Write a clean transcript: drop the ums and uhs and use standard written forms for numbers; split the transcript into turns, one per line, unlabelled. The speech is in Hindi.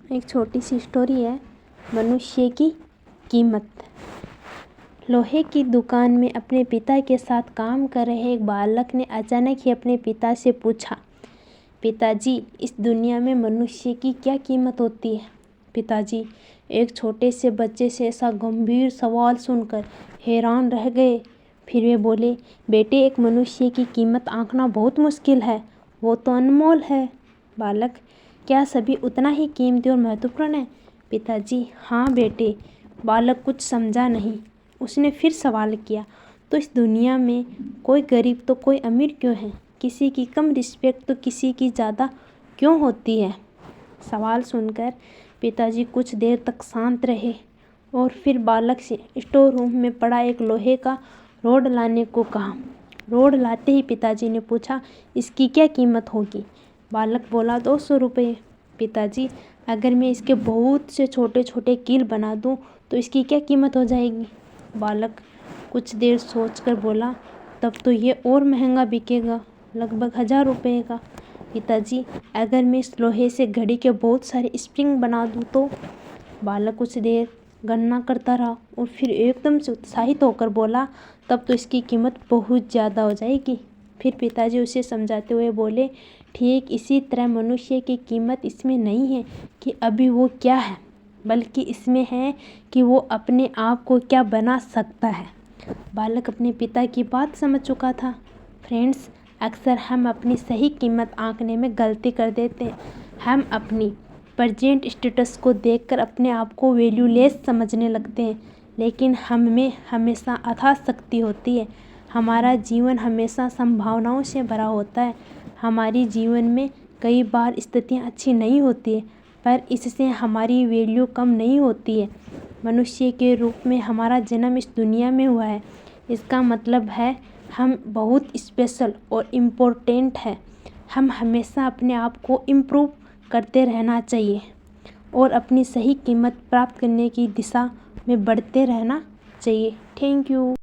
एक छोटी सी स्टोरी है, मनुष्य की कीमत। लोहे की दुकान में अपने पिता के साथ काम कर रहे एक बालक ने अचानक ही अपने पिता से पूछा, पिताजी, इस दुनिया में मनुष्य की क्या कीमत होती है? पिताजी एक छोटे से बच्चे से ऐसा गंभीर सवाल सुनकर हैरान रह गए। फिर वे बोले, बेटे, एक मनुष्य की कीमत आंकना बहुत मुश्किल है, वो तो अनमोल है। बालक, क्या सभी उतना ही कीमती और महत्वपूर्ण है? पिताजी, हाँ बेटे। बालक कुछ समझा नहीं। उसने फिर सवाल किया, तो इस दुनिया में कोई गरीब तो कोई अमीर क्यों है? किसी की कम रिस्पेक्ट तो किसी की ज़्यादा क्यों होती है? सवाल सुनकर पिताजी कुछ देर तक शांत रहे और फिर बालक से स्टोर रूम में पड़ा एक लोहे का रोड लाने को कहा। रोड लाते ही पिताजी ने पूछा, इसकी क्या कीमत होगी? बालक बोला, 200 रुपये। पिताजी, अगर मैं इसके बहुत से छोटे छोटे कील बना दूं तो इसकी क्या कीमत हो जाएगी? बालक कुछ देर सोचकर बोला, तब तो ये और महंगा बिकेगा, लगभग 1000 रुपये का। पिताजी, अगर मैं इस लोहे से घड़ी के बहुत सारे स्प्रिंग बना दूं तो? बालक कुछ देर गणना करता रहा और फिर एकदम से उत्साहित होकर बोला, तब तो इसकी कीमत बहुत ज़्यादा हो जाएगी। फिर पिताजी उसे समझाते हुए बोले, ठीक इसी तरह मनुष्य की कीमत इसमें नहीं है कि अभी वो क्या है, बल्कि इसमें है कि वो अपने आप को क्या बना सकता है। बालक अपने पिता की बात समझ चुका था। फ्रेंड्स, अक्सर हम अपनी सही कीमत आंकने में गलती कर देते हैं। हम अपनी प्रेजेंट स्टेटस को देखकर अपने आप को वैल्यूलेस समझने लगते हैं, लेकिन हम में हमेशा अथाह शक्ति होती है। हमारा जीवन हमेशा संभावनाओं से भरा होता है। हमारी जीवन में कई बार स्थितियाँ अच्छी नहीं होती है, पर इससे हमारी वैल्यू कम नहीं होती है। मनुष्य के रूप में हमारा जन्म इस दुनिया में हुआ है, इसका मतलब है हम बहुत स्पेशल और इम्पोर्टेंट है। हम हमेशा अपने आप को इम्प्रूव करते रहना चाहिए और अपनी सही कीमत प्राप्त करने की दिशा में बढ़ते रहना चाहिए। Thank you.